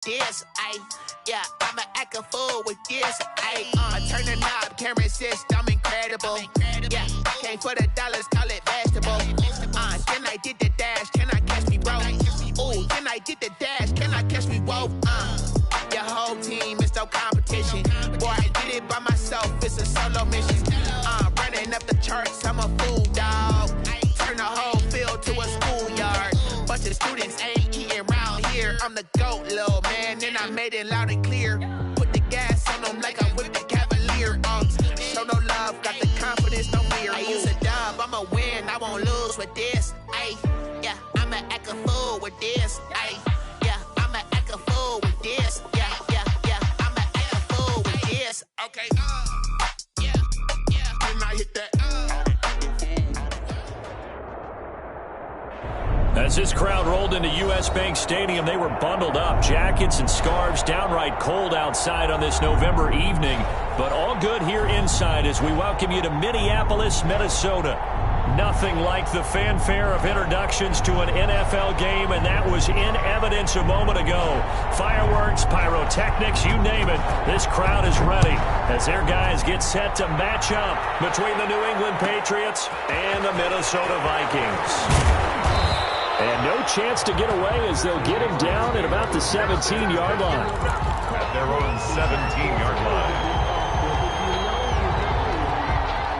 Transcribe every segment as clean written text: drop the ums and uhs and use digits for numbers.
this, ayy. Yeah, I'ma act a fool with this, ayy. I turn the knob, can't resist, I'm incredible. Yeah, came for the dollars, call it vegetable. Then I did the dash, can I catch me, bro? Ooh, then I did the dash, can I catch me, whoa? Your whole team is no competition. Boy, I did it by myself, it's a solo mission. Running up the charts, I'm a fool, dog. Turn the whole field to a schoolyard. Bunch of students ain't eating round here. I'm the GOAT, little man, and I made it loud and clear. Put the gas on them like I'm with the Cavalier. Show no love, got the confidence, no fear. I use a dub, I'ma win, I won't lose with this. Ay, yeah, I'ma act a fool with this. Ay, yeah, I'ma act a fool with this. Yeah, I'ma act a fool with this. Okay, yeah, then I hit that. As this crowd rolled into U.S. Bank Stadium, they were bundled up, jackets and scarves, downright cold outside on this November evening. But all good here inside as we welcome you to Minneapolis, Minnesota. Nothing like the fanfare of introductions to an NFL game, and that was in evidence a moment ago. Fireworks, pyrotechnics, you name it. This crowd is ready as their guys get set to match up between the New England Patriots and the Minnesota Vikings. And no chance to get away as they'll get him down at about the 17-yard line. At their own 17-yard line.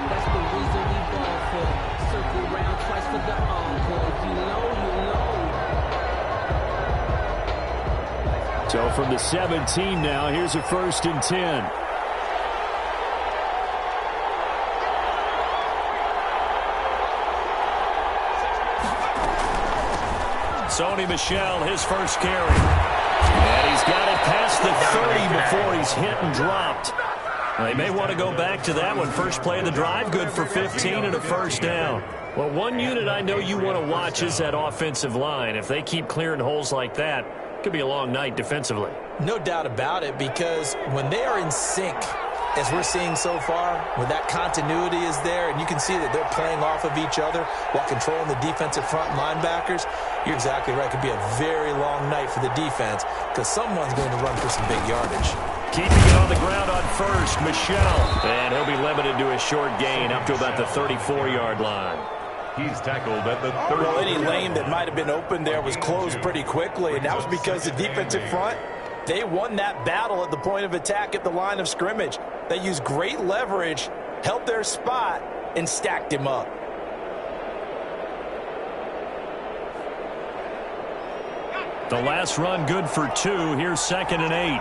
That's the reason we ball for. Circle round twice for the encore. You know. So from the 17 now, here's a 1st and 10. Sony Michel, his first carry. And he's got it past the 30 before he's hit and dropped. They may want to go back to that one. First play of the drive, good for 15 and a 1st down. Well, one unit I know you want to watch is that offensive line. If they keep clearing holes like that, it could be a long night defensively. No doubt about it, because when they are in sync, as we're seeing so far, when that continuity is there and you can see that they're playing off of each other while controlling the defensive front linebackers, you're exactly right. It could be a very long night for the defense because someone's going to run for some big yardage. Keeping it on the ground on first, Michel. And he'll be limited to a short gain up to about the 34-yard line. He's tackled at the 30. Well, any lane that might have been open there was closed pretty quickly, and that was because the defensive front, they won that battle at the point of attack at the line of scrimmage. They used great leverage, held their spot, and stacked him up. The last run good for 2. Here's 2nd and 8.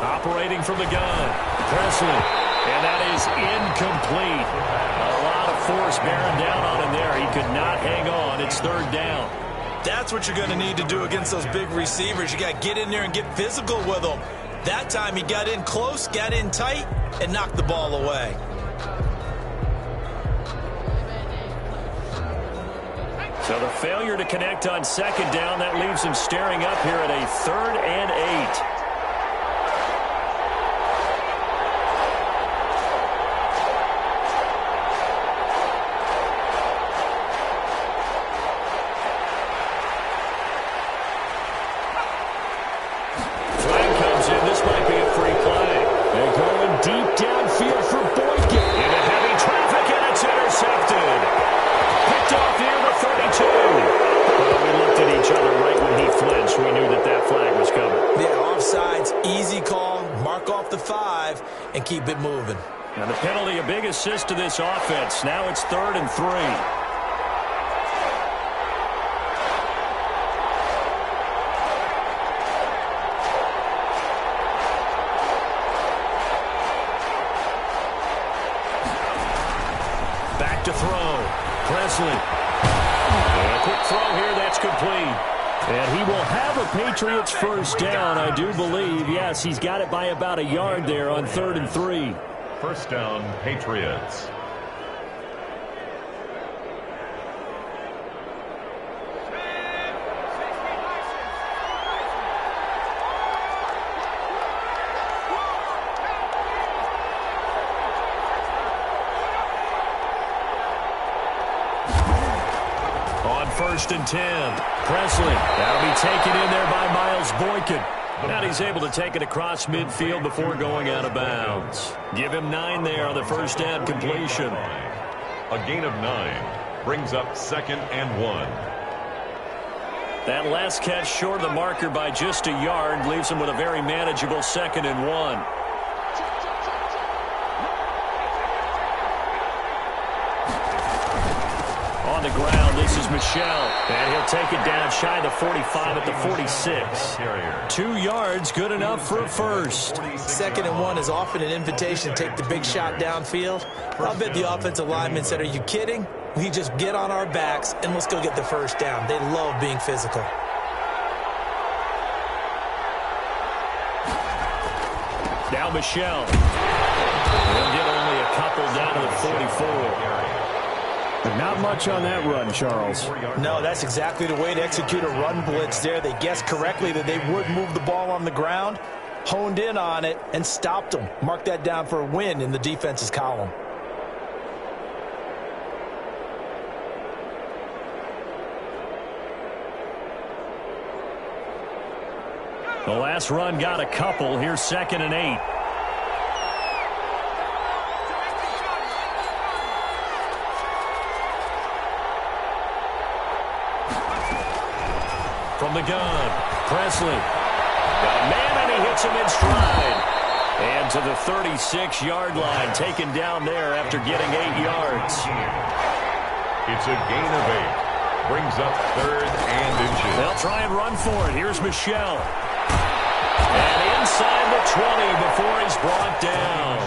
Operating from the gun, Presley, and that is incomplete. A lot of force bearing down on him there. He could not hang on. It's 3rd down. That's what you're going to need to do against those big receivers. You got to get in there and get physical with them. That time he got in close, got in tight, and knocked the ball away. So the failure to connect on 2nd down, that leaves him staring up here at a 3rd and 8. And keep it moving. Now the penalty, a big assist to this offense. Now it's 3rd and 3. Back to throw. Presley. And a quick throw here. That's complete. And he will have a Patriots 1st down, I do believe. Yes, he's got it by about a yard there on 3rd and 3. 1st down, Patriots. 1st and 10. Presley, that'll be taken in there by Miles Boykin. And he's able to take it across midfield before going out of bounds. Give him 9 there on the first down completion. A gain of 9 brings up 2nd and 1. That last catch short of the marker by just a yard leaves him with a very manageable 2nd and 1. On the ground, this is Michel. And he'll take it down shy of the 45 at the 46. 2 yards, good enough for a first. 2nd and 1 is often an invitation to take the big shot downfield. I'll bet the offensive lineman said, are you kidding? We just get on our backs and let's go get the first down. They love being physical. Now Michel. He'll get only a couple down to the 44. But not much on that run, Charles. No, that's exactly the way to execute a run blitz there. They guessed correctly that they would move the ball on the ground, honed in on it, and stopped them. Mark that down for a win in the defense's column. The last run got a couple. Here's 2nd and 8. From the gun, Presley. Got a man, and he hits him in stride. And to the 36-yard line, taken down there after getting 8 yards. It's a gain of 8. Brings up 3rd and inches. They'll try and run for it. Here's Michel. And inside the 20 before he's brought down.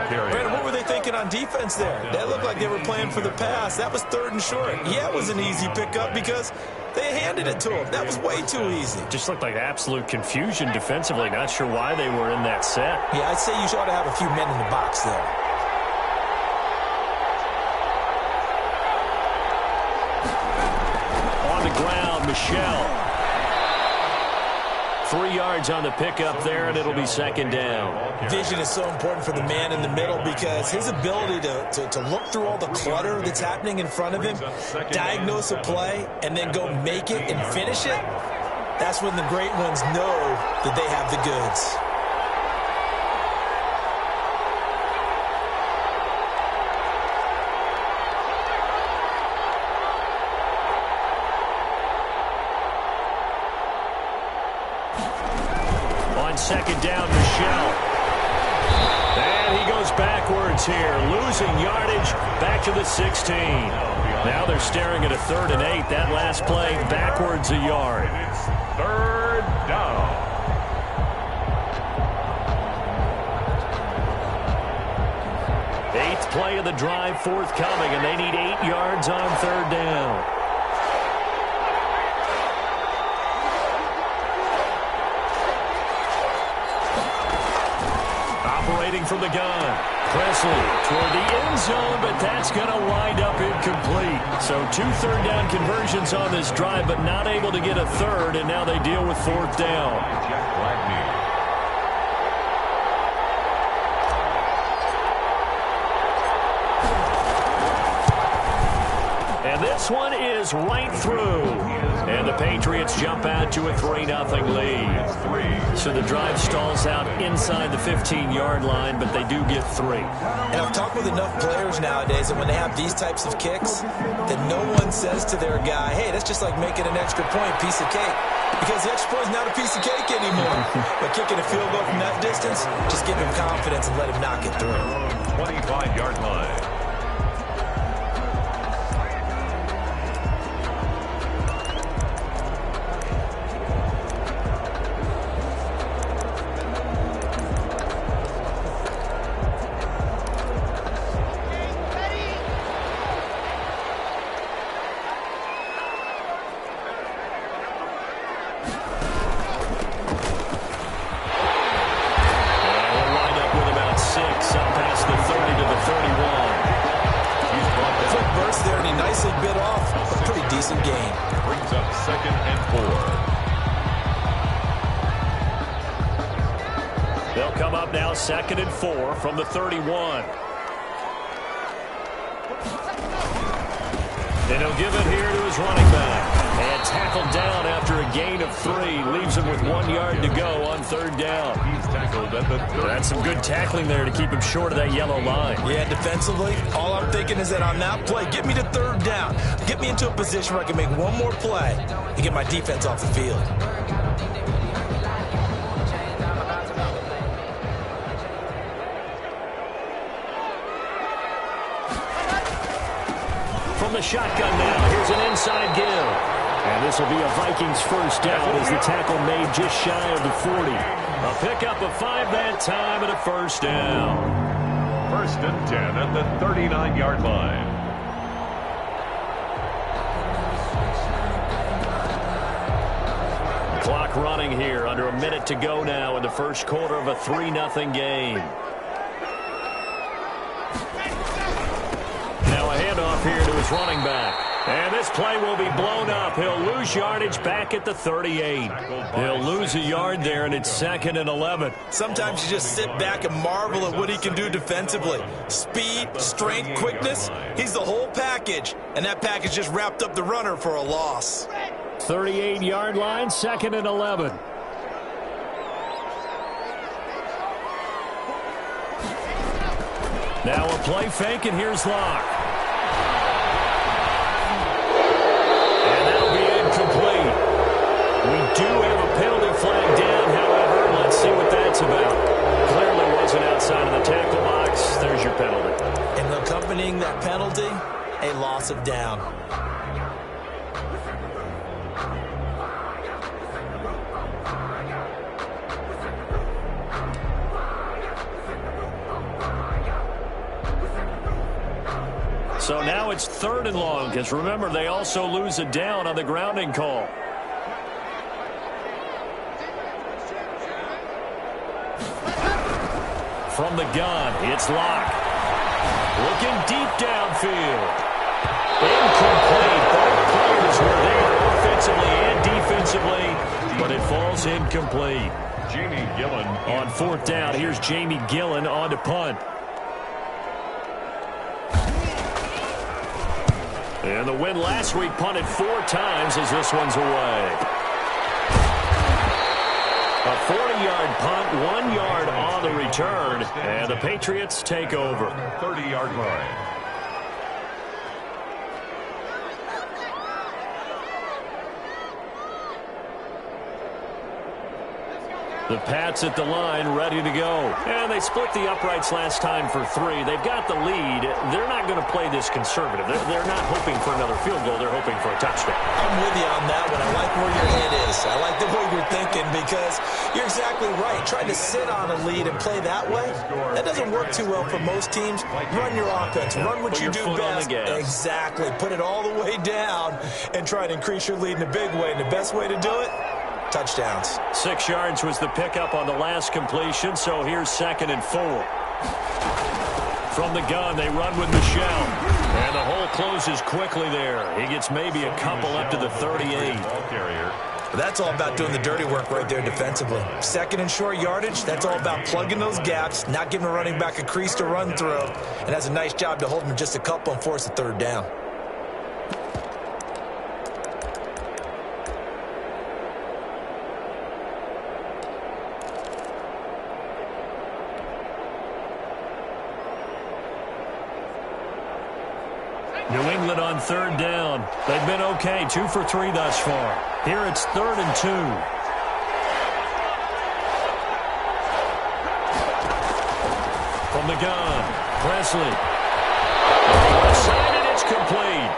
Brandon, what were they thinking on defense there? That looked like they were playing for the pass. That was 3rd and short. Yeah, it was an easy pickup because they handed it to him. That was way too easy. Just looked like absolute confusion defensively. Not sure why they were in that set. Yeah, I'd say you ought to have a few men in the box there. On the ground, Michel. 3 yards on the pickup there, and it'll be 2nd down. Vision is so important for the man in the middle because his ability to look through all the clutter that's happening in front of him, diagnose a play, and then go make it and finish it, that's when the great ones know that they have the goods. On 2nd down, Michel. And he goes backwards here, losing yardage back to the 16. Now they're staring at a 3rd and 8. That last play backwards a yard. It's 3rd down. Eighth play of the drive forthcoming, and they need 8 yards on 3rd down. Operating from the gun. Presley toward the end zone, but that's going to wind up incomplete. So 2 third down conversions on this drive, but not able to get a 3rd, and now they deal with 4th down. And this one is right through. And the Patriots jump out to a 3-0 lead. So the drive stalls out inside the 15-yard line, but they do get 3. And I've talked with enough players nowadays that when they have these types of kicks, that no one says to their guy, hey, that's just like making an extra point, piece of cake. Because the extra point is not a piece of cake anymore. But kicking a field goal from that distance, just give him confidence and let him knock it through. 25-yard line. They'll come up now 2nd and 4 from the 31. And he'll give it here to his running back. And tackled down after a gain of 3. Leaves him with 1 yard to go on 3rd down. He's tackled at the 30. That's some good tackling there to keep him short of that yellow line. Yeah, defensively, all I'm thinking is that on that play, get me to 3rd down. Get me into a position where I can make one more play and get my defense off the field. From the shotgun now, here's an inside give. And this will be a Vikings first down as the tackle made just shy of the 40. A pickup of 5 that time and a first down. 1st and 10 at the 39-yard line. Clock running here, under a minute to go now in the first quarter of a 3-0 game. Now a handoff here to his running back. And this play will be blown up. He'll lose yardage back at the 38. He'll lose a yard there, and it's 2nd and 11. Sometimes you just sit back and marvel at what he can do defensively. Speed, strength, quickness, he's the whole package. And that package just wrapped up the runner for a loss. 38-yard line, 2nd and 11. Now a play fake, and here's Locke. And that'll be incomplete. We do have a penalty flag down, however. Let's see what that's about. Clearly wasn't outside of the tackle box. There's your penalty. And accompanying that penalty, a loss of down. So now it's 3rd and long, because remember, they also lose a down on the grounding call. From the gun, it's Locke. Looking deep downfield. Incomplete. Both players were there offensively and defensively, but it falls incomplete. Jamie Gillen On 4th down, here's Jamie Gillen on to punt. And the win last week punted 4 times as this one's away. A 40-yard punt, 1 yard on the return, and the Patriots take over. 30-yard line. The Pats at the line, ready to go. And they split the uprights last time for 3. They've got the lead. They're not going to play this conservative. They're not hoping for another field goal. They're hoping for a touchdown. I'm with you on that one. I like where your head is. I like the way you're thinking, because you're exactly right. Trying to sit on a lead and play that way, that doesn't work too well for most teams. Run your offense. Run what you do best. Exactly. Put it all the way down and try to increase your lead in a big way. And the best way to do it, touchdowns. 6 yards was the pickup on the last completion, so here's 2nd and 4. From the gun, they run with Michelle. And the hole closes quickly there. He gets maybe a couple up to the 38. That's all about doing the dirty work right there defensively. 2nd and short yardage, that's all about plugging those gaps, not giving a running back a crease to run through, and has a nice job to hold him just a couple and force a 3rd down. New England on 3rd down. They've been okay, 2 for 3 thus far. Here it's 3rd and 2. From the gun, Presley. Side, and it's complete.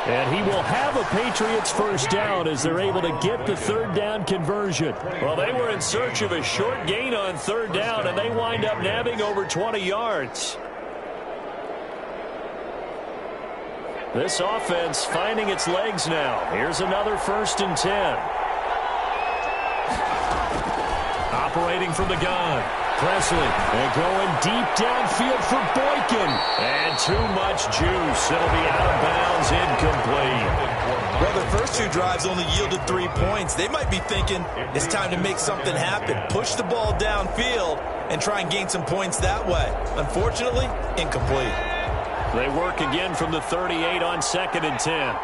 And he will have a Patriots first down as they're able to get the 3rd down conversion. Well, they were in search of a short gain on 3rd down, and they wind up nabbing over 20 yards. This offense finding its legs now. Here's another 1st and 10. Operating from the gun. Presley, and going deep downfield for Boykin. And too much juice. It'll be out of bounds, incomplete. Well, the first 2 drives only yielded 3 points. They might be thinking it's time to make something happen. Push the ball downfield and try and gain some points that way. Unfortunately, incomplete. They work again from the 38 on 2nd and 10.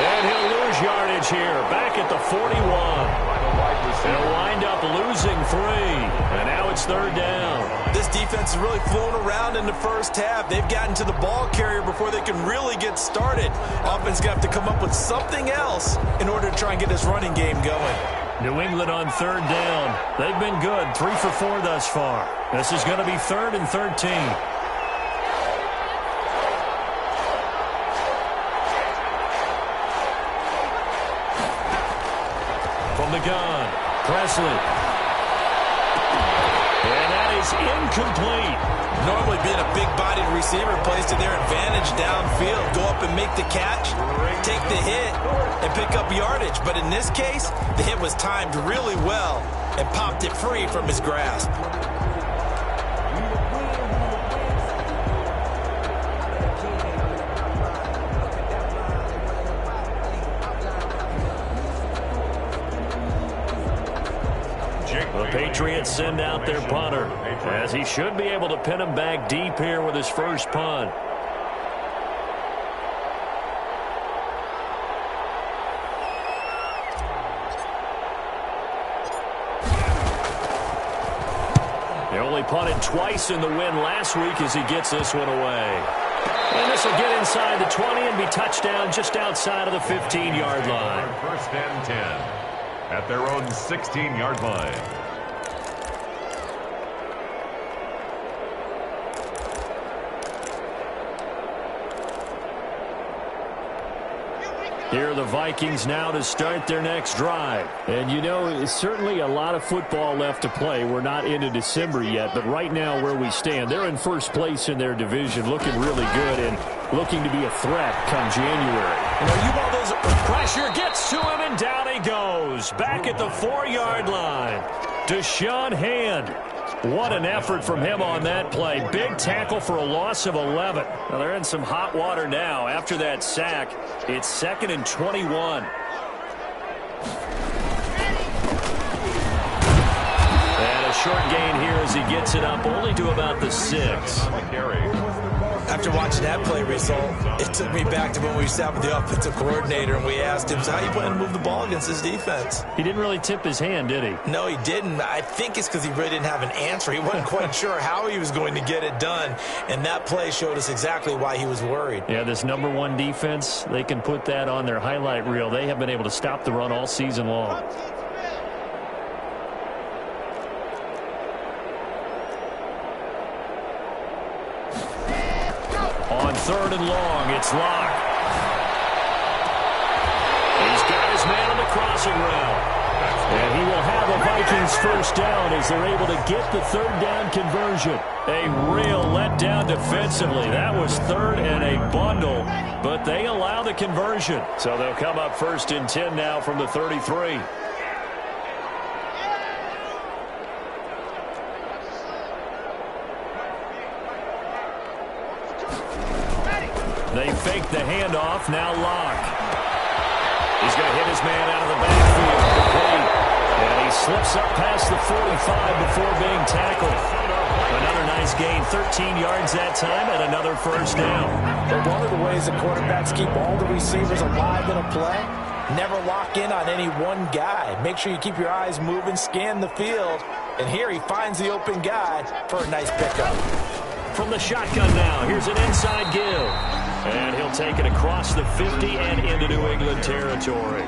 And he'll lose yardage here, back at the 41. They'll wind up losing 3, and now it's 3rd down. This defense has really flown around in the first half. They've gotten to the ball carrier before they can really get started. Offense going to have to come up with something else in order to try and get this running game going. New England on 3rd down. They've been good, 3 for 4 thus far. This is going to be 3rd and 13. From the gun, Presley. And that is incomplete. Normally being a big-bodied receiver plays to their advantage downfield. Go up and make the catch, take the hit, and pick up yardage. But in this case, the hit was timed really well and popped it free from his grasp. The Patriots send out their punter, as he should be able to pin him back deep here with his first punt. They only punted twice in the win last week as he gets this one away. And this will get inside the 20 and be touchdown just outside of the 15-yard line. 1st and 10 at their own 16-yard line. Here are the Vikings now to start their next drive. And, you know, it's certainly a lot of football left to play. We're not into December yet, but right now where we stand, they're in first place in their division, looking really good and looking to be a threat come January. You know, you want those pressure gets to him, and down he goes. Back at the 4-yard line. Deshaun Hand. What an effort from him on that play. Big tackle for a loss of 11. Now they're in some hot water now. After that sack, it's 2nd and 21. And a short gain here as he gets it up only to about the 6. After watching that play result, it took me back to when we sat with the offensive coordinator and we asked him, so how are you planning to move the ball against this defense? He didn't really tip his hand, did he? No, he didn't. I think it's because he really didn't have an answer. He wasn't quite sure how he was going to get it done, and that play showed us exactly why he was worried. Yeah, this #1 defense, they can put that on their highlight reel. They have been able to stop the run all season long. On 3rd and long, it's Locke. He's got his man on the crossing route. And he will have a Vikings first down as they're able to get the 3rd down conversion. A real letdown defensively. That was 3rd and a bundle, but they allow the conversion. So they'll come up 1st and 10 now from the 33. They fake the handoff. Now Locke. He's going to hit his man out of the backfield. Complete. And he slips up past the 45 before being tackled. Another nice gain. 13 yards that time and another first down. But one of the ways the quarterbacks keep all the receivers alive in a play, never lock in on any one guy. Make sure you keep your eyes moving, scan the field. And here he finds the open guy for a nice pickup. From the shotgun now, here's an inside give. And he'll take it across the 50 and into New England territory.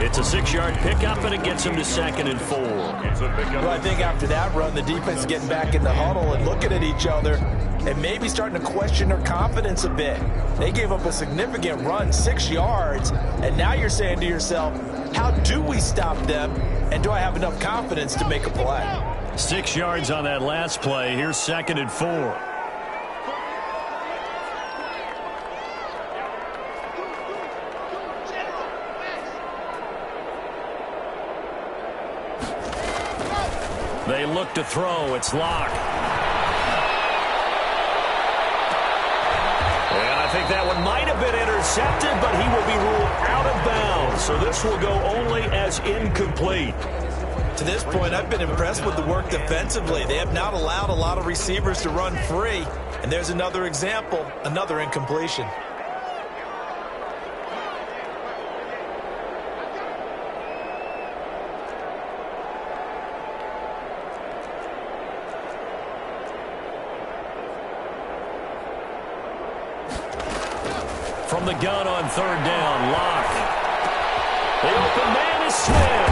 It's a 6-yard pickup, and it gets him to 2nd and 4. Well, I think after that run, the defense is getting back in the huddle and looking at each other and maybe starting to question their confidence a bit. They gave up a significant run, 6 yards, and now you're saying to yourself, how do we stop them, and do I have enough confidence to make a play? 6 yards on that last play. Here's 2nd and 4. They look to throw. It's Locke. And I think that one might have been intercepted, but he will be ruled out of bounds. So this will go only as incomplete. To this point, I've been impressed with the work defensively. They have not allowed a lot of receivers to run free. And there's another example, another incompletion. From the gun on third down, Locke. The open man is Smith.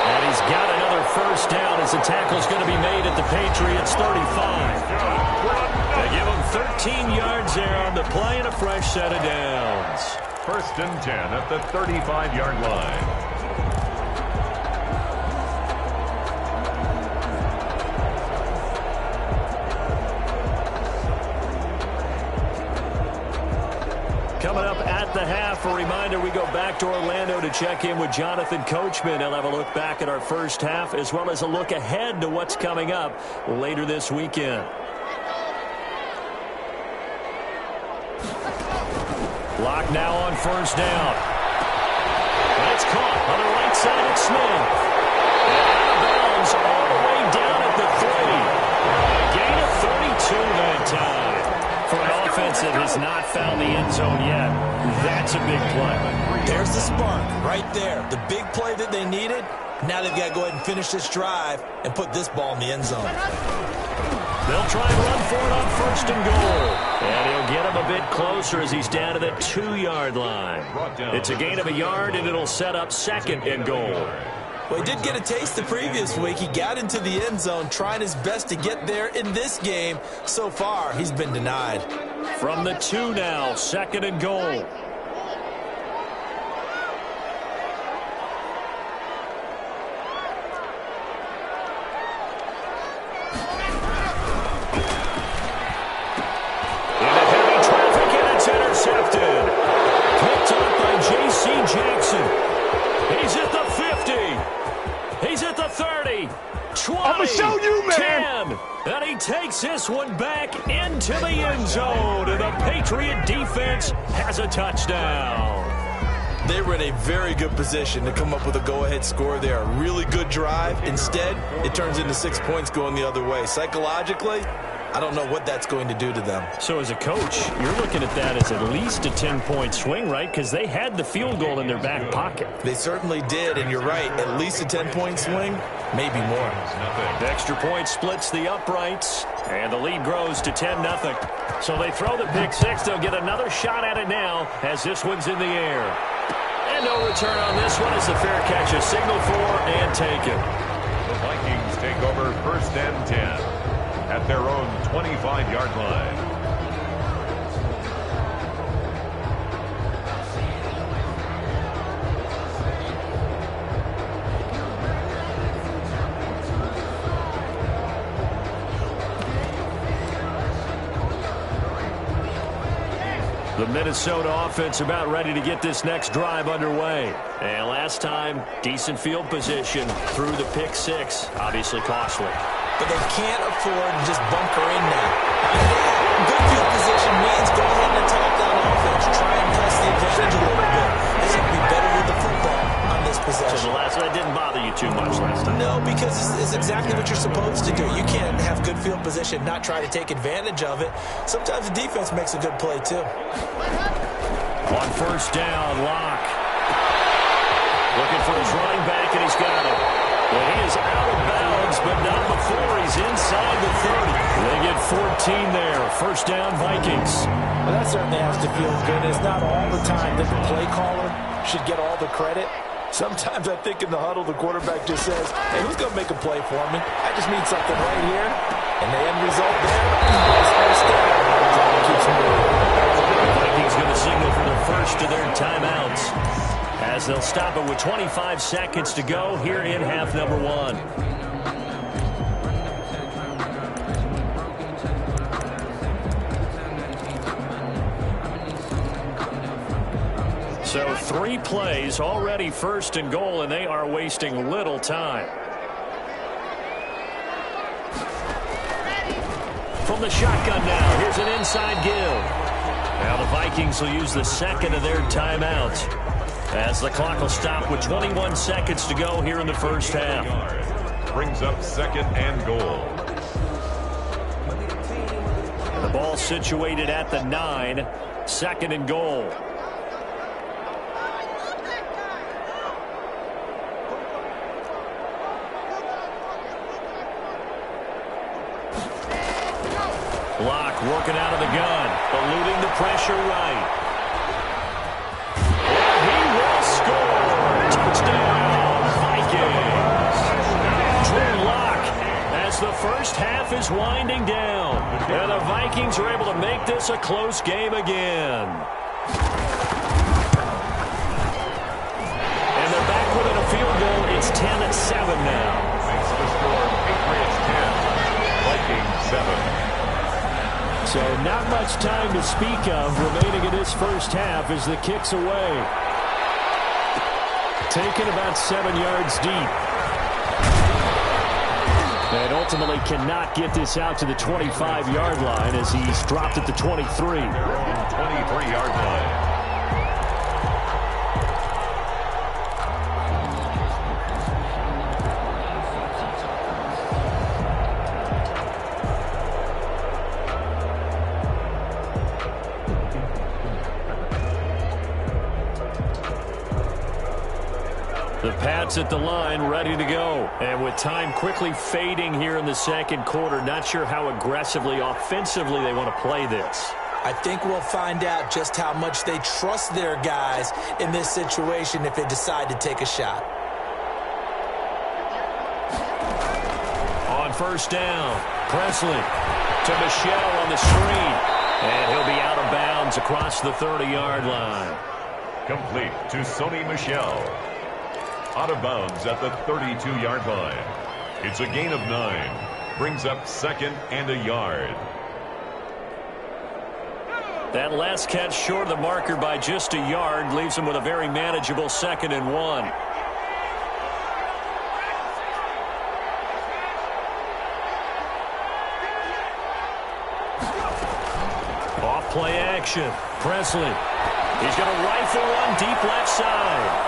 And he's got another first down as the tackle's going to be made at the Patriots' 35. They give him 13 yards there on the play and a fresh set of downs. 1st and 10 at the 35-yard line. Coming up at the half, a reminder, we go back to Orlando to check in with Jonathan Coachman. He'll have a look back at our first half as well as a look ahead to what's coming up later this weekend. Lock now on first down. And it's caught on the right side of Smith. And out of bounds all the way down at the 3. A gain of 32 that time. For an offense that has not found the end zone yet, that's a big play. There's the spark right there. The big play that they needed. Now they've got to go ahead and finish this drive and put this ball in the end zone. They'll try and run for it on 1st and goal. And he'll get him a bit closer as he's down to the 2-yard line. It's a gain of a yard, and it'll set up 2nd and goal. Well, he did get a taste the previous week. He got into the end zone, trying his best to get there in this game. So far, he's been denied. From the 2 now, 2nd and goal. Into heavy traffic, and it's intercepted. Picked up by J.C. Jackson. He's at the 50. He's at the 30. 20. I'ma show you, man. 10. And he takes this one back into the end zone. And the Patriot defense has a touchdown. They were in a very good position to come up with a go-ahead score there. A really good drive. Instead, it turns into 6 points going the other way. Psychologically, I don't know what that's going to do to them. So as a coach, you're looking at that as at least a 10-point swing, right? Because they had the field goal in their back pocket. They certainly did, and you're right. At least a 10-point swing, maybe more. The extra point splits the uprights, and the lead grows to 10-0. So they throw the pick six. They'll get another shot at it now as this one's in the air. And no return on this one as the fair catch is signaled for and taken. The Vikings take over 1st and 10. At their own 25-yard line. The Minnesota offense about ready to get this next drive underway. And last time, decent field position through the pick six. Obviously costly. But they can't afford to just bunker in now. Good field position means go ahead and attack that offense. Try and press the advantage a little bit. They have to be better with the football on this possession. So the last one didn't bother you too much last time. No, because it's exactly what you're supposed to do. You can't have good field position, not try to take advantage of it. Sometimes the defense makes a good play, too. On first down, Locke. Looking for his running back, and he's got it. Well, he is out of bounds, but not before he's inside the 30. They get 14 there. First down, Vikings. Well, that certainly has to feel good. It's not all the time that the play caller should get all the credit. Sometimes I think in the huddle, the quarterback just says, hey, who's going to make a play for me? I just need something right here. And the end result there, nice first down. Time keeps moving. The Vikings going to signal for the first of their timeouts, as they'll stop it with 25 seconds to go here in half number 1. So 3 plays already 1st and goal, and they are wasting little time. From the shotgun now, here's an inside give. Now the Vikings will use the second of their timeouts, as the clock will stop with 21 seconds to go here in the first half. Brings up 2nd and goal. The ball situated at the 9. 2nd and goal. Block working out of the gun. Eluding the pressure right. And he will score. Touchdown, Vikings. Drew Lock as the first half is winding down. And the Vikings are able to make this a close game again. And they're back within a field goal. It's 10-7 now. Makes the score Patriots 10, Vikings 7. So not much time to speak of remaining in this first half as the kick's away. Taken about 7 yards deep. And ultimately cannot get this out to the 25-yard line as he's dropped at the 23. 23-yard line. The Pats at the line, ready to go. And with time quickly fading here in the second quarter, not sure how aggressively, offensively they want to play this. I think we'll find out just how much they trust their guys in this situation if they decide to take a shot. On first down, Presley to Michelle on the screen. And he'll be out of bounds across the 30-yard line. Complete to Sony Michel. Out of bounds at the 32-yard line. It's a gain of 9. Brings up 2nd and a yard. That last catch short of the marker by just a yard leaves him with a very manageable 2nd and 1. Off play action. Presley. He's going to rifle one deep left side.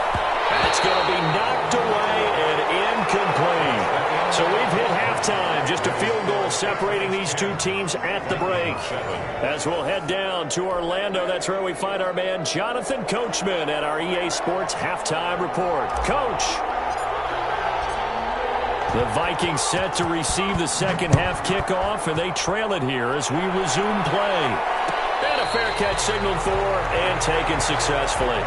That's going to be knocked away and incomplete. So we've hit halftime. Just a field goal separating these two teams at the break. As we'll head down to Orlando, that's where we find our man Jonathan Coachman at our EA Sports Halftime Report. Coach. The Vikings set to receive the second half kickoff, and they trail it here as we resume play. And a fair catch signaled for and taken successfully.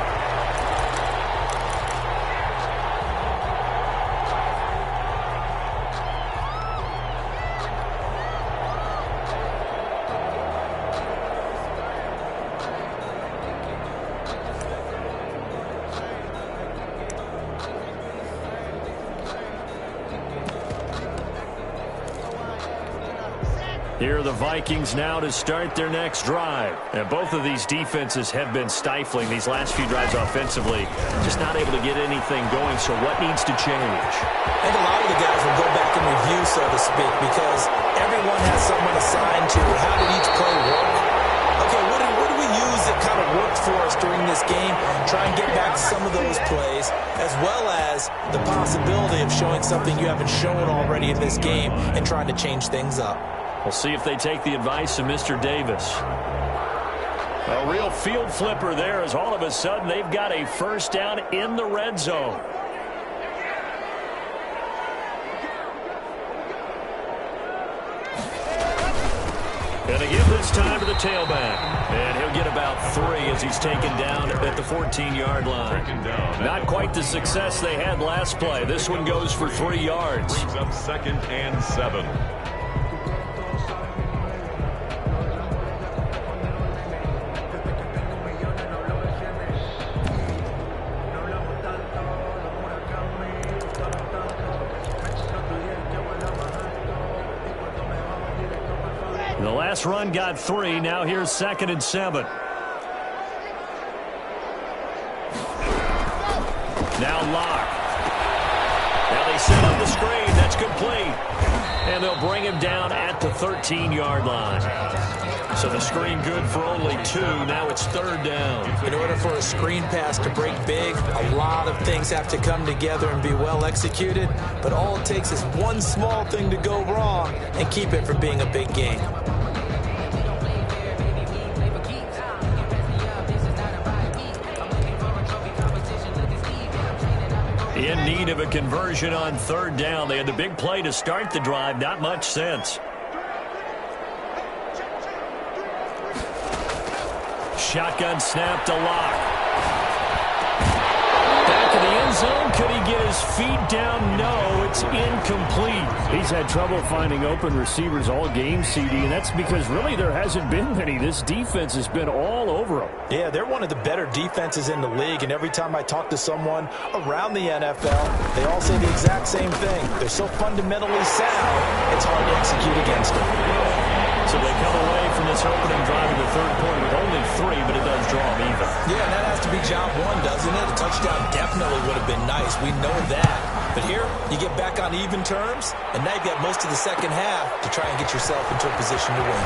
Here are the Vikings now to start their next drive. And both of these defenses have been stifling these last few drives offensively. Just not able to get anything going, so what needs to change? I think a lot of the guys will go back and review, so to speak, because everyone has someone assigned to how did each play work. Okay, what do we use that kind of worked for us during this game? Try and get back to some of those plays, as well as the possibility of showing something you haven't shown already in this game and trying to change things up. We'll see if they take the advice of Mr. Davis. A real field flipper there as all of a sudden they've got a first down in the red zone. And they give this time to the tailback. And he'll get about 3 as he's taken down at the 14-yard line. Not quite the success they had last play. This one goes for 3 yards. Brings up 2nd and 7. The last run got 3. Now here's 2nd and 7. Now Locke. Now they set up the screen. That's complete. And And they'll bring him down at the 13-yard line. So the screen good for only 2. Now it's 3rd down. In order for a screen pass to break big, a lot of things have to come together and be well executed. But all it takes is one small thing to go wrong and keep it from being a big gain. In need of a conversion on 3rd down. They had the big play to start the drive. Not much sense. Shotgun snap to Lock. Back of the end zone. Could he get his feet down? No, it's incomplete. He's had trouble finding open receivers all game, CD, and that's because really there hasn't been many. This defense has been all over him. Yeah, they're one of the better defenses in the league, and every time I talk to someone around the NFL, they all say the exact same thing. They're so fundamentally sound, it's hard to execute against them. So they come away from this opening drive in the 3rd quarter with only 3, but it does draw them even. Yeah, and that has to be job 1, doesn't it? A touchdown definitely would have been nice. We know that. But here, you get back on even terms, and now you've got most of the second half to try and get yourself into a position to win.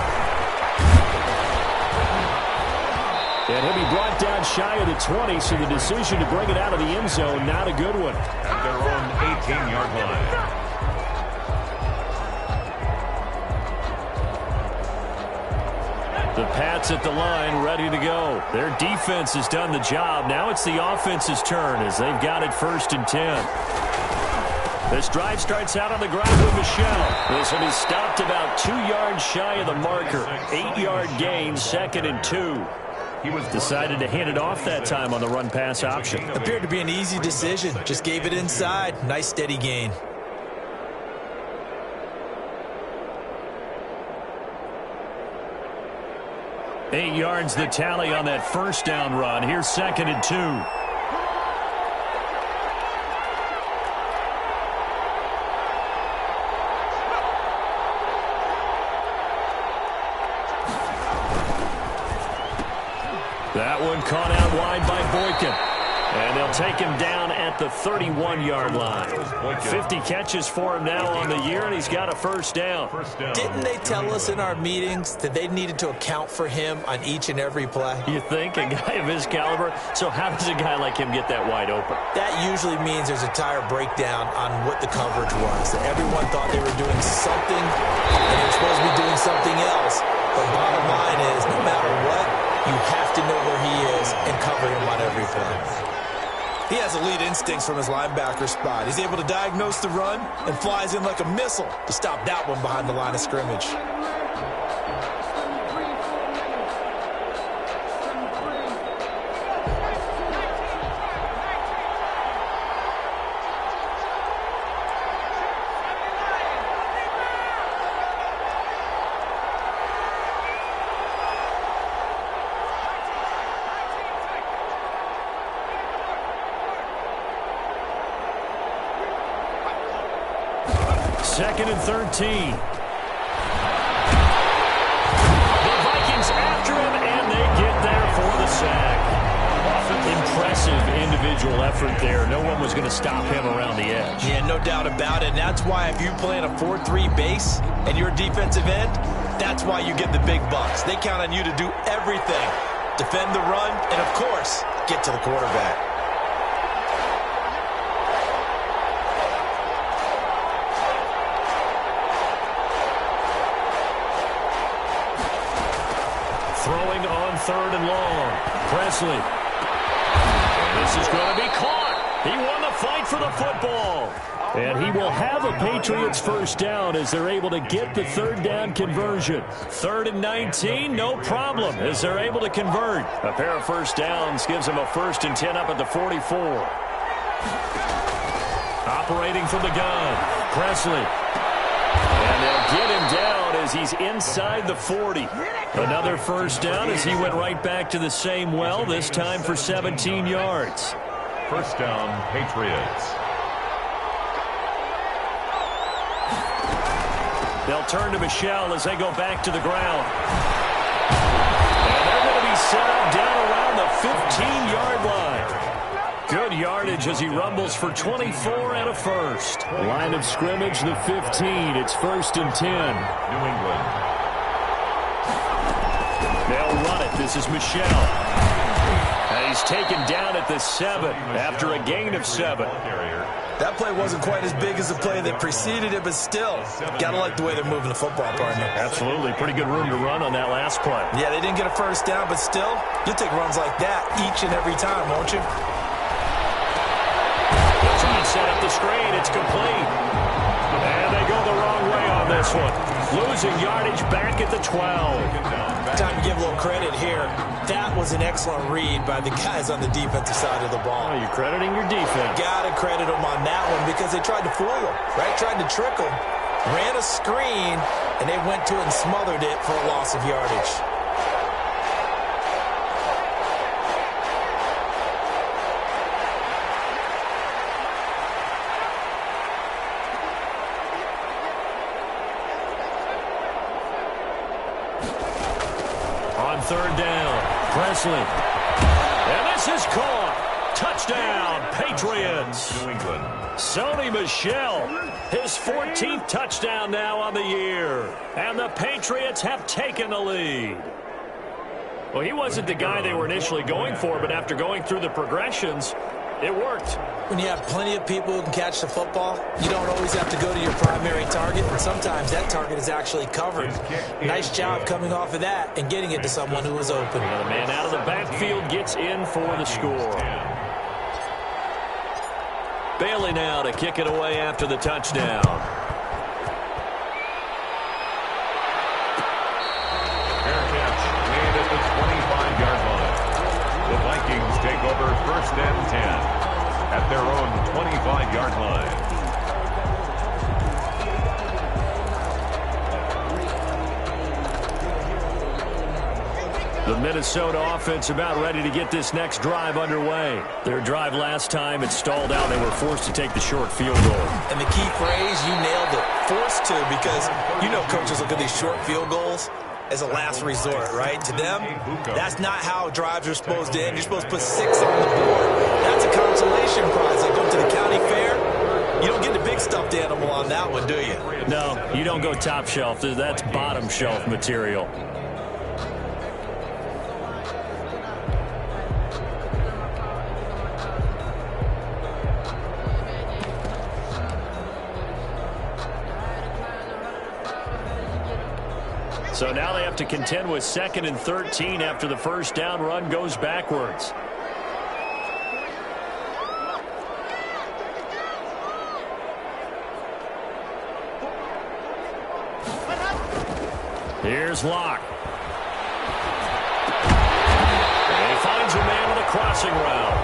And he'll be brought down shy of the 20, so the decision to bring it out of the end zone, not a good one. At their own 18-yard line. The Pats at the line, ready to go. Their defense has done the job. Now it's the offense's turn as they've got it 1st and 10. This drive starts out on the ground with Michel. This will be stopped about 2 yards shy of the marker. 8-yard gain, 2nd and 2. He was decided to hand it off that time on the run-pass option. Appeared to be an easy decision. Just gave it inside. Nice, steady gain. Eight yards the tally on that 1st down run. Here's 2nd and 2. That one caught out wide by Boykin. And they'll take him down at the 31-yard line. 50 catches for him now on the year, and he's got a 1st down. Didn't they tell us in our meetings that they needed to account for him on each and every play? You think? A guy of his caliber? So how does a guy like him get that wide open? That usually means there's a tire breakdown on what the coverage was. That everyone thought they were doing something, and they were supposed to be doing something else. But bottom line is, no matter what, you have to know where he is and cover him on every play. He has elite instincts from his linebacker spot. He's able to diagnose the run and flies in like a missile to stop that one behind the line of scrimmage. Second and 13. The Vikings after him, and they get there for the sack. Impressive individual effort there. No one was going to stop him around the edge. Yeah, no doubt about it. And that's why if you play in a 4-3 base and you're a defensive end, that's why you get the big bucks. They count on you to do everything. Defend the run, and of course, get to the quarterback. Throwing on 3rd and long. Presley. And this is going to be caught. He won the fight for the football. And he will have a Patriots 1st down as they're able to get the 3rd down conversion. 3rd and 19, no problem as they're able to convert. A pair of 1st downs gives them a 1st and 10 up at the 44. Operating from the gun, Presley. And they'll get him down as he's inside the 40. Another 1st down as he went right back to the same well, this time for 17 yards. 1st down, Patriots. They'll turn to Michel as they go back to the ground. And they're going to be set up down around the 15-yard line. Good yardage as he rumbles for 24 and a first. Line of scrimmage, the 15. It's 1st and 10. New England. They'll run it. This is Michelle. And he's taken down at the 7 after a gain of 7. That play wasn't quite as big as the play that preceded it, but still, got to like the way they're moving the football, partner. Absolutely. Pretty good room to run on that last play. Yeah, they didn't get a first down, but still, you'll take runs like that each and every time, won't you? They'll try and set up the screen. It's complete. And they go the wrong way on this one. Losing yardage back at the 12. Time to give a little credit here. That was an excellent read by the guys on the defensive side of the ball. Oh, you're crediting your defense. Got to credit them on that one because they tried to fool them, right? Tried to trick them. Ran a screen, and they went to it and smothered it for a loss of yardage. On 3rd down, Presley. And this is caught. Touchdown, Patriots. New England. Sony Michel, his 14th touchdown now on the year. And the Patriots have taken the lead. Well, he wasn't the guy they were initially going for, but after going through the progressions, it worked. When you have plenty of people who can catch the football, you don't always have to go to your primary target, and sometimes that target is actually covered. Nice job coming off of that and getting it to someone who was open. And the man out of the backfield gets in for the score. Bailey now to kick it away after the touchdown. Fair catch made at the 25-yard line. The Vikings take over 1st and 10 at their own 25-yard line. The Minnesota offense about ready to get this next drive underway. Their drive last time, it stalled out. They were forced to take the short field goal. And the key phrase, you nailed it, forced to, because you know coaches look at these short field goals as a last resort, right? To them, that's not how drives are supposed to end. You're supposed to put 6 on the board. That's a consolation prize. Like going to the county fair, you don't get the big stuffed animal on that one, do you? No, you don't go top shelf. That's bottom shelf material. So now they have to contend with 2nd and 13 after the 1st down run goes backwards. Here's Locke. And he finds a man with a crossing route.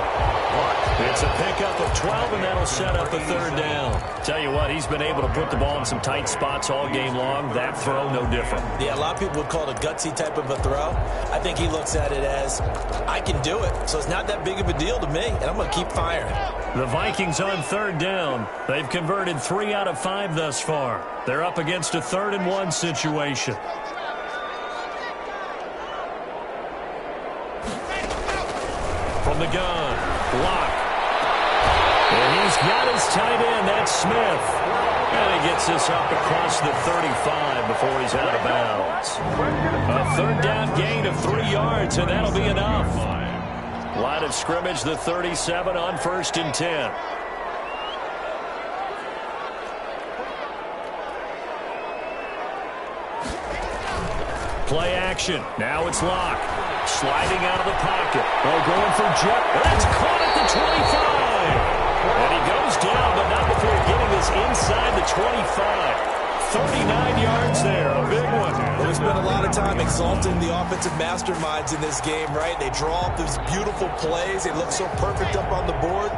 It's a pickup of 12, and that'll set up a 3rd down. Tell you what, he's been able to put the ball in some tight spots all game long. That throw, no different. Yeah, a lot of people would call it a gutsy type of a throw. I think he looks at it as, I can do it, so it's not that big of a deal to me, and I'm going to keep firing. The Vikings on 3rd down. They've converted 3 out of 5 thus far. They're up against a 3rd and 1 situation. From the gun, Locke. And he's got his tight end, that's Smith. And he gets this up across the 35 before he's out of bounds. A 3rd down gain of 3 yards, and that'll be enough. Line of scrimmage, the 37 on 1st and 10. Play action. Now it's Locke. Sliding out of the pocket. Oh, going for Jet. That's caught at the 25. And he goes down, but not before getting this inside the 25. 39 yards there, a big one. Well, we spent a lot of time exalting the offensive masterminds in this game, right? They draw up these beautiful plays. They look so perfect up on the board.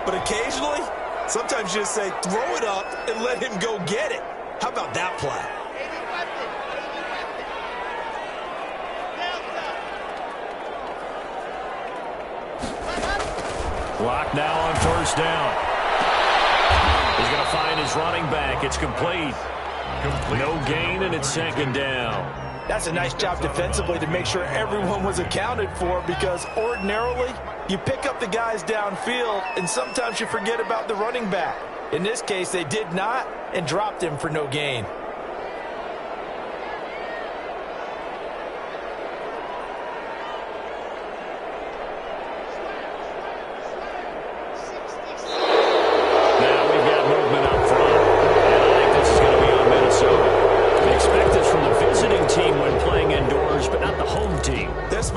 But occasionally, sometimes you just say, throw it up and let him go get it. How about that play? Locke now on 1st down. He's going to find his running back. It's complete. No gain, and it's 2nd down. That's a nice job defensively to make sure everyone was accounted for, because ordinarily you pick up the guys downfield and sometimes you forget about the running back. In this case, they did not and dropped him for no gain.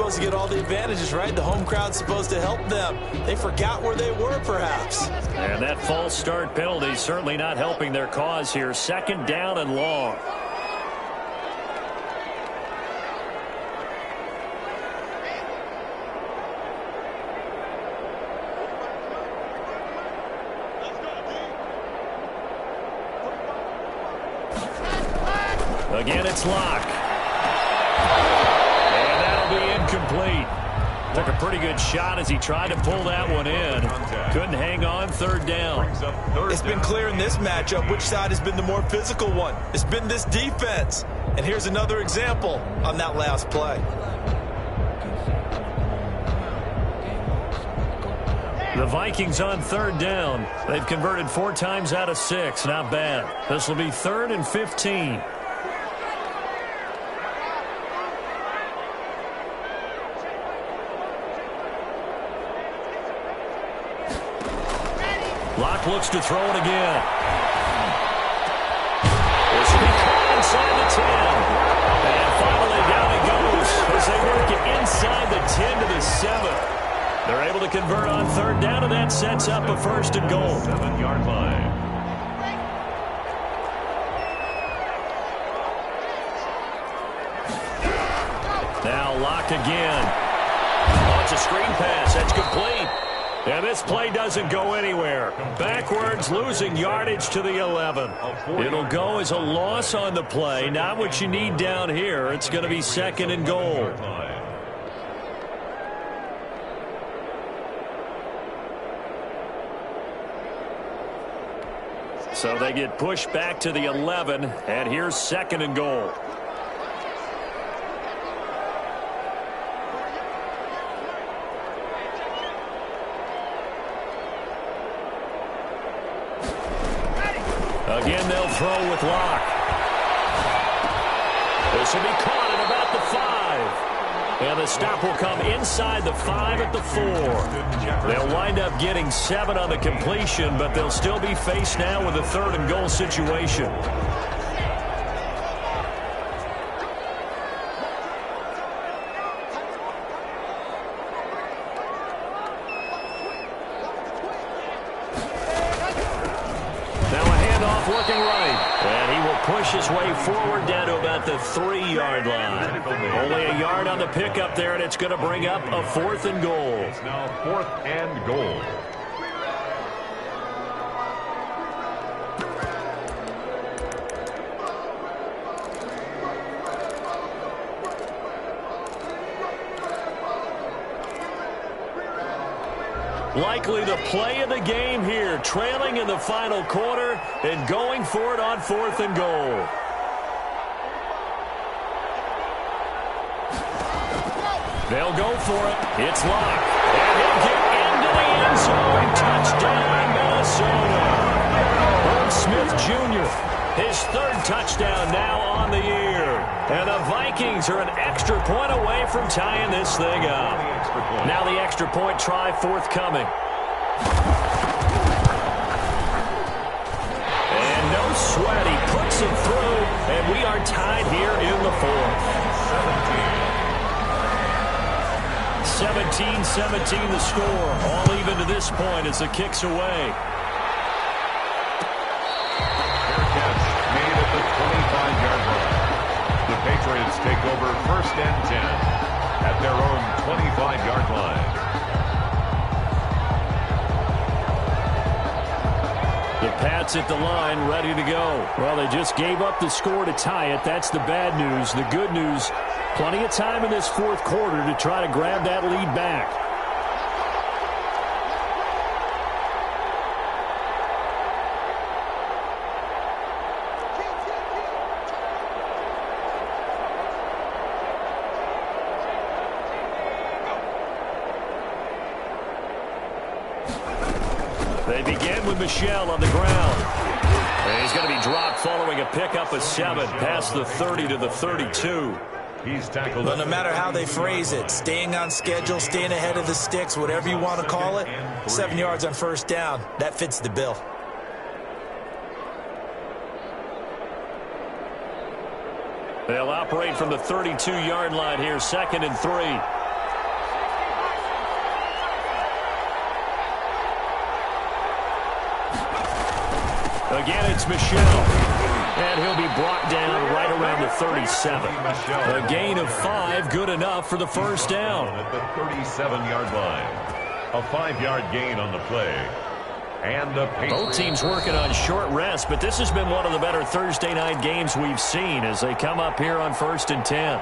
To get all the advantages, right? The home crowd's supposed to help them. They forgot where they were, perhaps. And that false start penalty certainly not helping their cause here. 2nd down and long. Again, it's Locke. Complete. Took a pretty good shot as he tried to pull that one in. Couldn't hang on. 3rd down. It's been clear in this matchup which side has been the more physical one. It's been this defense. And here's another example on that last play. The Vikings on 3rd down. They've converted 4 times out of 6. Not bad. This will be 3rd and 15. Locke looks to throw it again. This will be caught inside the 10. And finally down it goes as they work it inside the 10 to the 7. They're able to convert on 3rd down, and that sets up a 1st and goal. 7-yard line. Now Locke again. Oh, it's a screen pass. That's complete. And this play doesn't go anywhere. Backwards, losing yardage to the 11. It'll go as a loss on the play. Not what you need down here. It's going to be 2nd and goal. So they get pushed back to the 11, and here's 2nd and goal. Again, they'll throw with Locke. This will be caught at about the 5. And the stop will come inside the 5 at the 4. They'll wind up getting 7 on the completion, but they'll still be faced now with a 3rd and goal situation. Working right, and he will push his way forward down to about the 3-yard line. Only a yard on the pickup there, and it's going to bring up a 4th and goal. It's now 4th and goal. Likely the play of the game here, trailing in the final quarter and going for it on 4th and goal. They'll go for it. It's Locke. And he'll get into the end zone. Touchdown, Minnesota. Herb Smith Jr., his 3rd touchdown now on the year. And the Vikings are an extra point away from tying this thing up. Now the extra point try forthcoming. And no sweat. He puts it through, and we are tied here in the 4th. 17-17 the score. All even to this point as the kick's away. Fair catch made at the 25-yard line. The Patriots take over 1st and 10 at their own 25-yard line. The Pats at the line, ready to go. Well, they just gave up the score to tie it. That's the bad news. The good news, plenty of time in this 4th quarter to try to grab that lead back. with Michel on the ground. And he's going to be dropped following a pickup of 7 past the 30 to the 32. He's tackled. But no matter how they phrase it, staying on schedule, staying ahead of the sticks, whatever you want to call it, 7 yards on first down, that fits the bill. They'll operate from the 32-yard line here, 2nd and 3. Again, it's Michel. And he'll be brought down right around the 37. A gain of 5, good enough for the first down. At the 37-yard line. A 5-yard gain on the play. And a both teams working on short rest, but this has been one of the better Thursday night games we've seen as they come up here on 1st and 10.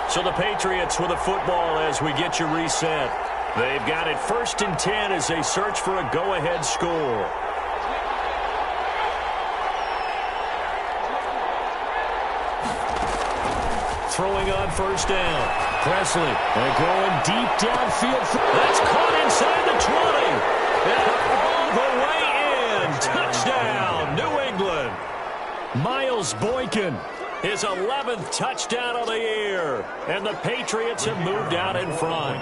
So the Patriots with a football as we get you reset. They've got it 1st and 10 as they search for a go-ahead score. Throwing on first down. Presley, they're going deep downfield. That's caught inside the 20. And all the way in. Touchdown, New England. Miles Boykin, his 11th touchdown of the year. And the Patriots have moved out in front.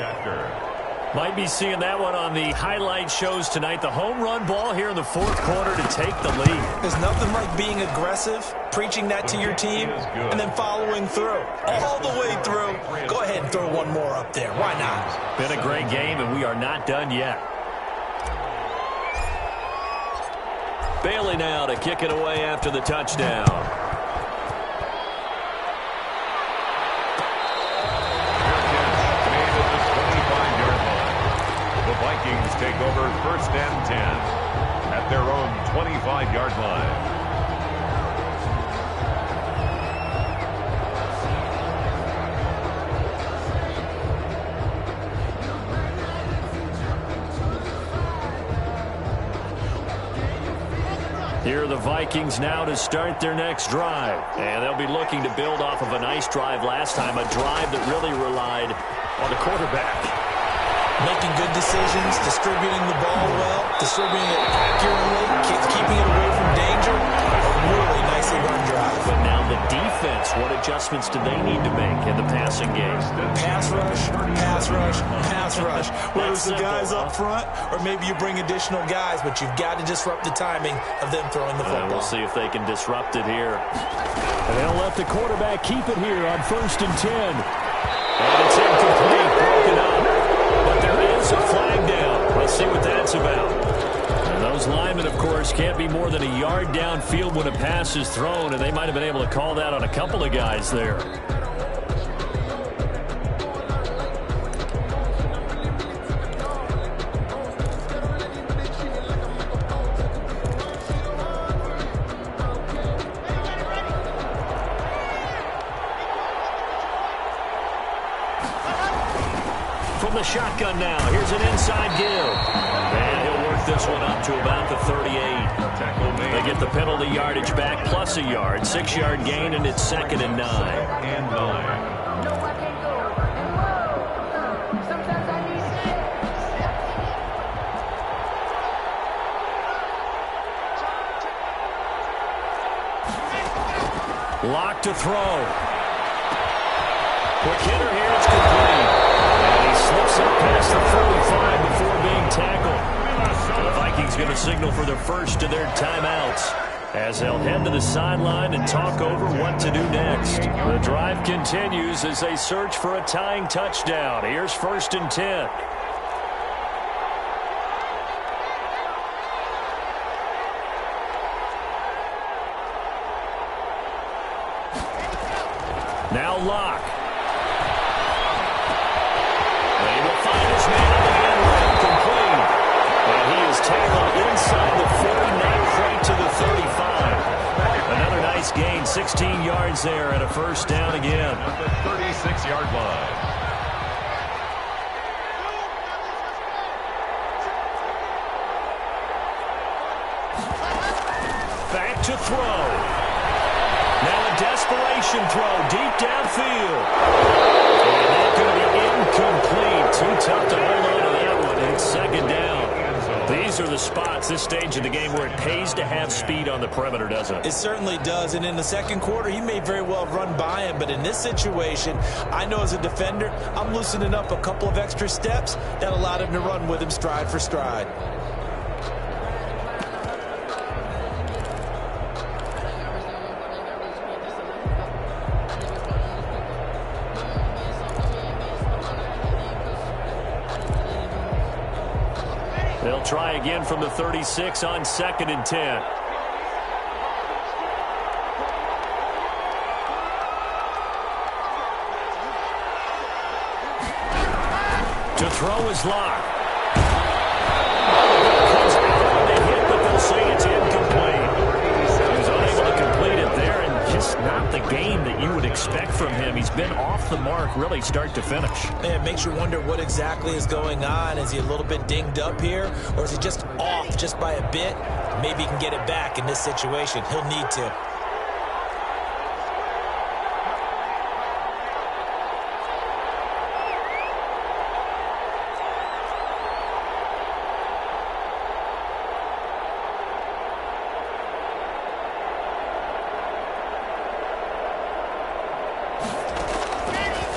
Might be seeing that one on the highlight shows tonight. The home run ball here in the 4th quarter to take the lead. There's nothing like being aggressive, preaching that to your team, and then following through. All the way through. Go ahead and throw one more up there. Why not? Been a great game, and we are not done yet. Bailey now to kick it away after the touchdown. Vikings take over 1st and 10 at their own 25-yard line. Here are the Vikings now to start their next drive. And they'll be looking to build off of a nice drive last time, a drive that really relied on the quarterback. Making good decisions, distributing the ball well, distributing it accurately, keeping it away from danger. A really nicely run drive. But now the defense, what adjustments do they need to make in the passing game? Pass rush, pass rush, pass rush. Whether it's the guys up front or maybe you bring additional guys, but you've got to disrupt the timing of them throwing the football. We'll see if they can disrupt it here. And they'll let the quarterback keep it here on 1st and 10. And it's incomplete, broken up. But there is a flag down. Let's see what that's about. And those linemen, of course, can't be more than a yard downfield when a pass is thrown, and they might have been able to call that on a couple of guys there. From the shotgun now, here's an inside give. And he'll work this one up to about the 38. They get the penalty yardage back plus a yard. 6-yard gain, and it's 2nd and 9. And 9. Lock to throw. Quick hitter here, it's complete. And he slips up past the 45 before being tackled. The Vikings going to signal for their first of their timeouts as they'll head to the sideline and talk over what to do next. The drive continues as they search for a tying touchdown. Here's 1st and 10. Now Locke. And he will find his man in the end line, complete. And he is tackled inside the 40, not quite to the 35. Another nice gain, 16 yards there, and a first down again. At the 36-yard line. Back to throw. Now a desperation throw deep downfield. And that Too tough to hold on to that one. It's second down. These are the spots, this stage of the game, where it pays to have speed on the perimeter, doesn't it? It certainly does. And in the second quarter, he may very well have run by him. But in this situation, I know as a defender, I'm loosening up a couple of extra steps that allowed him to run with him stride for stride. They'll try again from the 36 on 2nd and 10. To throw is Locke. Comes out on the hit, but they'll say it's incomplete. He was unable to complete it there, and just not the game that you would expect from him. He's been off the mark really start to finish. It makes you wonder what exactly is going on. Is he a little bit dinged up here, or is he just off just by a bit? Maybe he can get it back in this situation. He'll need to.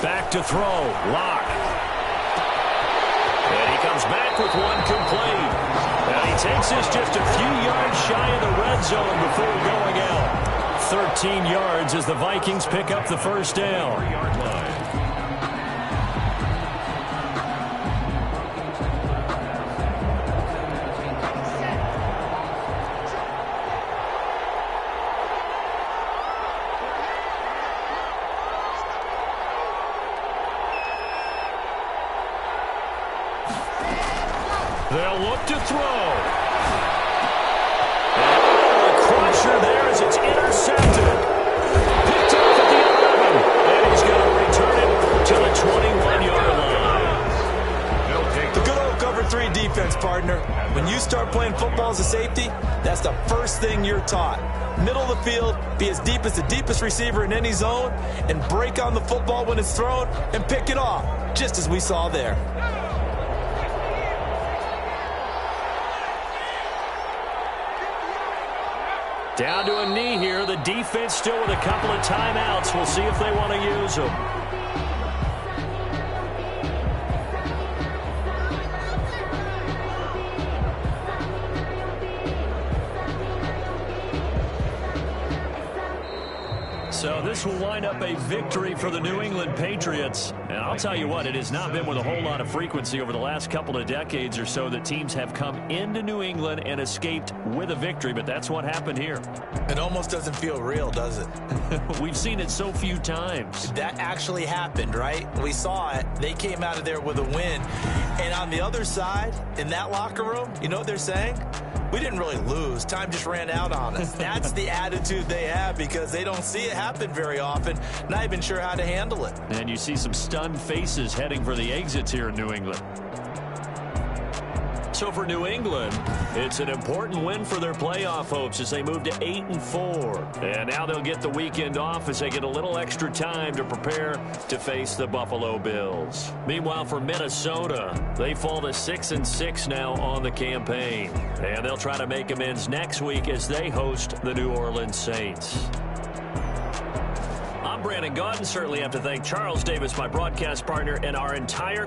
Back to throw. Locke. And he comes back with one complete. And he takes this just a few yards shy of the red zone before going out. 13 yards as the Vikings pick up the first down. They'll look to throw. And a crusher there as it's intercepted. Picked off at the 11. And he's going to return it to the 21-yard line. The good old cover 3 defense, partner. When you start playing football as a safety, that's the first thing you're taught. Middle of the field, be as deep as the deepest receiver in any zone, and break on the football when it's thrown and pick it off, just as we saw there. Down to a knee here. The defense still with a couple of timeouts. We'll see if they want to use them. So this will wind up a victory for the New England Patriots. And I'll tell you what, it has not been with a whole lot of frequency over the last couple of decades or so that teams have come into New England and escaped with a victory, but that's what happened here. It almost doesn't feel real, does it? We've seen it so few times. That actually happened, right? We saw it. They came out of there with a win. And on the other side, in that locker room, you know what they're saying? We didn't really lose. Time just ran out on us. That's the attitude they have because they don't see it happen very often. Not even sure how to handle it. And you see some stunned faces heading for the exits here in New England. So for New England, it's an important win for their playoff hopes as they move to 8-4. And now they'll get the weekend off as they get a little extra time to prepare to face the Buffalo Bills. Meanwhile, for Minnesota, they fall to 6-6 now on the campaign. And they'll try to make amends next week as they host the New Orleans Saints. I'm Brandon Gaudin. Certainly have to thank Charles Davis, my broadcast partner, and our entire